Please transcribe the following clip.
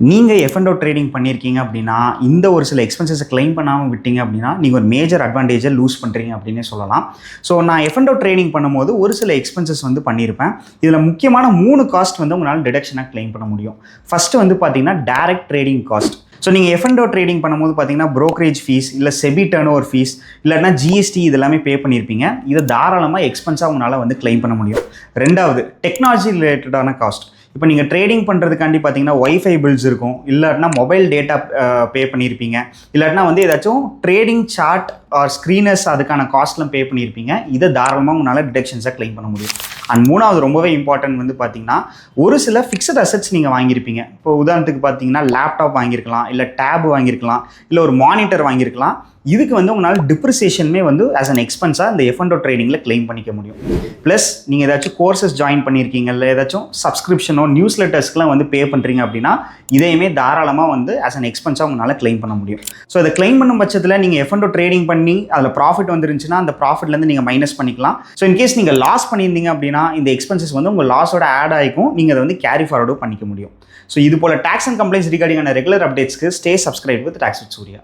நீங்கள் F&O trading பண்ணியிருக்கீங்க அப்படின்னா இந்த ஒரு சில எக்ஸ்பென்சஸை கிளைம் பண்ணாமல் விட்டீங்க அப்படின்னா நீங்கள் ஒரு மேஜர் அட்வான்டேஜை லூஸ் பண்ணுறீங்க அப்படின்னே சொல்லலாம். ஸோ நான் F&O ட்ரேடிங் பண்ணும்போது ஒரு சில எக்ஸ்பென்சஸ் வந்து பண்ணியிருப்பேன். இதில் முக்கியமான 3 காஸ்ட் வந்து உங்களால் டிடக்ஷனாக கிளைம் பண்ண முடியும். ஃபஸ்ட்டு வந்து பார்த்தீங்கன்னா டைரக்ட் ட்ரேடிங் காஸ்ட். ஸோ நீங்கள் F&O ட்ரேடிங் பண்ணும்போது பார்த்தீங்கன்னா brokerage ஃபீஸ் இல்லை செபி டர்ன் ஓவர் ஃபீஸ் இல்லைன்னா ஜிஎஸ்டி இதெல்லாமே பே பண்ணியிருப்பீங்க. இதை தாராளமாக எக்ஸ்பென்ஸாக உங்களால் வந்து கிளைம் பண்ண முடியும். ரெண்டாவது டெக்னாலஜி ரிலேட்டடான காஸ்ட். இப்போ நீங்கள் ட்ரேடிங் பண்ணுறதுக்காண்டி பார்த்தீங்கன்னா ஒய்ஃபை பில்ஸ் இருக்கும், இல்லாட்டினா மொபைல் டேட்டா பே பண்ணியிருப்பீங்க, இல்லாட்டினா வந்து ஏதாச்சும் ட்ரேடிங் சார்ட் ஆர் ஸ்க்ரீனர்ஸ் அதுக்கான காஸ்ட்லாம் பே பண்ணியிருப்பீங்க. இதை தாராளமாக உங்களால் டிடக்ஷன்ஸாக கிளைம் பண்ண முடியும். அண்ட் மூணாவது ரொம்பவே இம்பார்ட்டன்ட் வந்து பார்த்தீங்கன்னா ஒரு சில ஃபிக்ஸட் அசெட்ஸ் நீங்கள் வாங்கியிருப்பீங்க. இப்போ உதாரணத்துக்கு பார்த்தீங்கன்னா லேப்டாப் வாங்கியிருக்கலாம், இல்லை டேப் வாங்கியிருக்கலாம், இல்லை ஒரு மானிட்டர் வாங்கியிருக்கலாம். இதுக்கு வந்து உங்களால் டிப்ரிசியேஷனுமே வந்து ஆஸ் அன் எக்ஸ்பென்ஸாக இந்த F&O ட்ரேடிங்கில் கிளைம் பண்ணிக்க முடியும். ப்ளஸ் நீங்கள் ஏதாச்சும் கோர்சஸ் ஜாயின் பண்ணியிருக்கீங்க, இல்லை ஏதாச்சும் சப்ஸ்கிரிப்ஷனோ நியூஸ் லெட்டர்ஸ்க்குலாம் வந்து பே பண்ணுறீங்க அப்படின்னா இதையுமே தாராளமாக வந்து ஆஸ் அன் எக்ஸ்பென்ஸாக உங்களால் கிளைம் பண்ண முடியும். ஸோ அதை கிளைம் பண்ணும் பட்சத்தில் நீங்கள் F&O ட்ரேடிங் பண்ணி அதில் ப்ராஃபிட் வந்துருந்துச்சுன்னா அந்த ப்ராஃபிட்லேருந்து நீங்கள் மைனஸ் பண்ணிக்கலாம். ஸோ இன்கேஸ் நீங்கள் லாஸ் பண்ணியிருந்தீங்க அப்படின்னா இந்த எக்ஸ்பென்சஸ் வந்து உங்கள் லாஸோட ஆட் ஆகிக்கும், நீங்கள் அதை வந்து கேரி ஃபார்வர்டும் பண்ணிக்க முடியும். ஸோ இது போல் டாக்ஸ் அண்ட் கம்ப்ளைண்ட்ஸ் ரிகார்டிங்கான ரெகுலர் அப்டேட்ஸ்க்கு stay subscribe with tax with Surya.